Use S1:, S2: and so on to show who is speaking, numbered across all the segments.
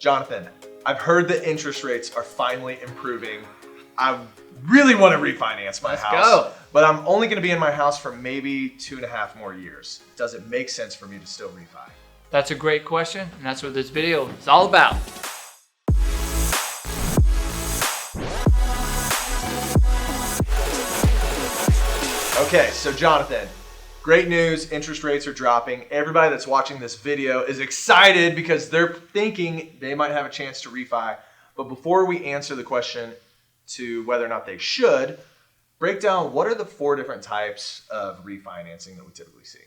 S1: Jonathan, I've heard that interest rates are finally improving. I really want to refinance my house.
S2: Let's go.
S1: But I'm only going to be in my house for maybe 2.5 more years. Does it make sense for me to still refi?
S2: That's a great question, and that's what this video is all about.
S1: Okay, so Jonathan, great news, interest rates are dropping. Everybody that's watching this video is excited because they're thinking they might have a chance to refi. But before we answer the question to whether or not they should, break down what are the 4 different types of refinancing that we typically see.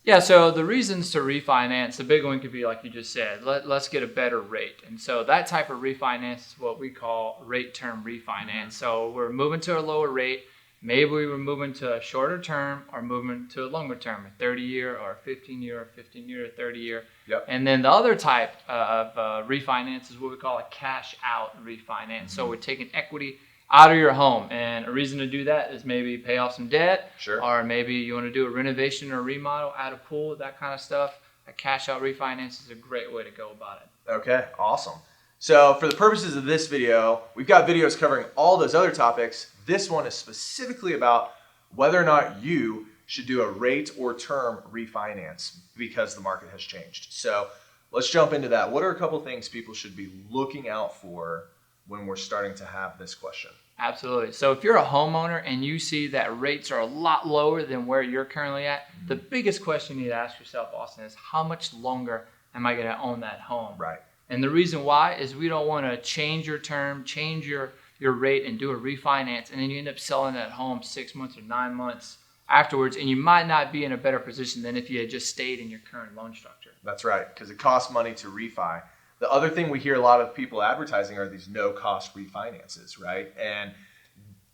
S2: Yeah, so the reasons to refinance, the big one could be like you just said, let's get a better rate. And so that type of refinance is what we call rate term refinance. So we're moving to a lower rate. Maybe we were moving to a shorter term or moving to a longer term, a 30-year or a 15-year or 15-year or 30-year.
S1: Yep.
S2: And then the other type of refinance is what we call a cash out refinance. So we're taking equity out of your home. And a reason to do that is maybe pay off some debt.
S1: Sure.
S2: Or maybe you want to do a renovation or remodel, add a pool, that kind of stuff. A cash out refinance is a great way to go about it.
S1: Okay, awesome. So for the purposes of this video, we've got videos covering all those other topics. This one is specifically about whether or not you should do a rate or term refinance because the market has changed. So let's jump into that. What are a couple things people should be looking out for when we're starting to have this question?
S2: Absolutely. So if you're a homeowner and you see that rates are a lot lower than where you're currently at, the biggest question you need to ask yourself, Austin, is how much longer am I going to own that home?
S1: Right.
S2: And the reason why is we don't want to change your term, change your rate and do a refinance, and then you end up selling that home 6 months or 9 months afterwards, and you might not be in a better position than if you had just stayed in your current loan structure.
S1: That's right, because it costs money to refi. The other thing we hear a lot of people advertising are these no-cost refinances, right? And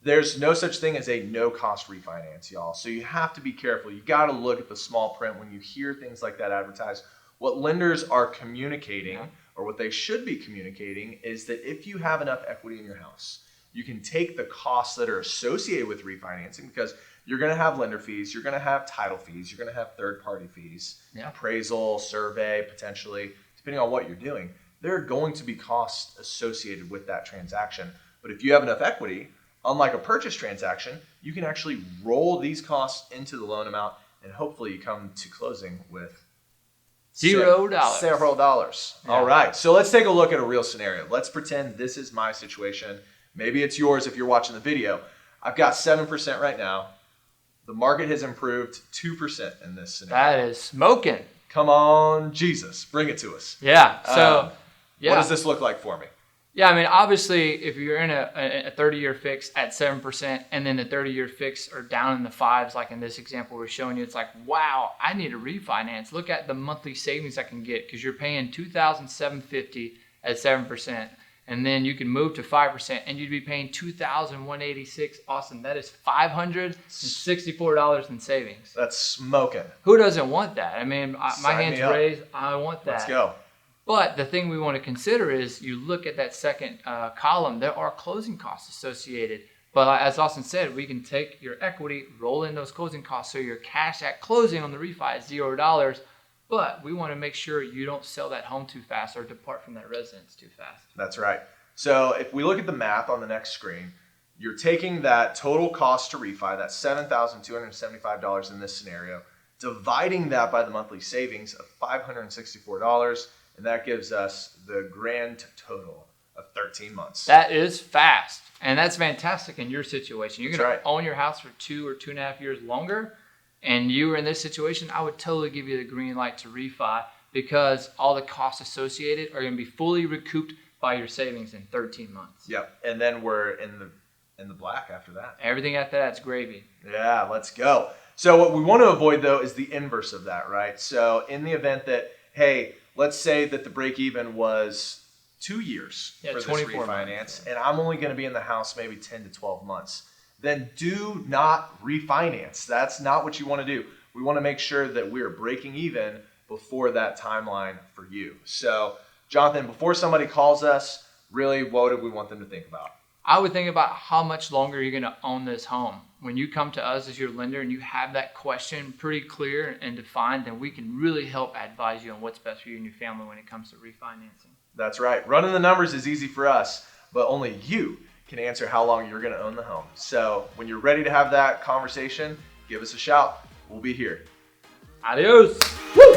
S1: there's no such thing as a no-cost refinance, y'all. So you have to be careful. You got to look at the small print when you hear things like that advertised. What lenders are communicating, or what they should be communicating, is that if you have enough equity in your house, you can take the costs that are associated with refinancing, because you're going to have lender fees, you're going to have title fees, you're going to have third-party fees, appraisal, survey, potentially, depending on what you're doing. There are going to be costs associated with that transaction. But if you have enough equity, unlike a purchase transaction, you can actually roll these costs into the loan amount, and hopefully you come to closing with
S2: $0.
S1: Several dollars. Yeah. All right. So let's take a look at a real scenario. Let's pretend this is my situation. Maybe it's yours if you're watching the video. I've got 7% right now. The market has improved 2% in this scenario.
S2: That is smoking.
S1: Come on, Jesus. Bring it to us.
S2: Yeah. So,
S1: what does this look like for me?
S2: Yeah, I mean, obviously, if you're in a 30-year fix at 7%, and then the 30-year fix are down in the 5s, like in this example we're showing you, it's like, wow, I need a refinance. Look at the monthly savings I can get, because you're paying $2,750 at 7%, and then you can move to 5%, and you'd be paying $2,186. Austin, that is $564 in savings.
S1: That's smoking.
S2: Who doesn't want that? I mean, my hand's raised. I want that.
S1: Let's go.
S2: But the thing we want to consider is you look at that second column, there are closing costs associated. But as Austin said, we can take your equity, roll in those closing costs, so your cash at closing on the refi is $0. But we want to make sure you don't sell that home too fast or depart from that residence too fast.
S1: That's right. So if we look at the math on the next screen, you're taking that total cost to refi, that $7,275 in this scenario, dividing that by the monthly savings of $564, and that gives us the grand total of 13 months.
S2: That is fast. And that's fantastic in your situation. You're going to own your house for 2 or 2.5 years longer, and you were in this situation, I would totally give you the green light to refi, because all the costs associated are going to be fully recouped by your savings in 13 months.
S1: Yep. And then we're in the black after that.
S2: Everything after that's gravy.
S1: Yeah, let's go. So what we want to avoid, though, is the inverse of that, right? So in the event that, hey, let's say that the break even was 2 years for this refinance, and I'm only going to be in the house maybe 10 to 12 months. Then do not refinance. That's not what you want to do. We want to make sure that we're breaking even before that timeline for you. So, Jonathan, before somebody calls us, really, what do we want them to think about?
S2: I would think about how much longer you're going to own this home. When you come to us as your lender and you have that question pretty clear and defined, then we can really help advise you on what's best for you and your family when it comes to refinancing.
S1: That's right. Running the numbers is easy for us, but only you can answer how long you're going to own the home. So when you're ready to have that conversation, give us a shout. We'll be here.
S2: Adios. Woo!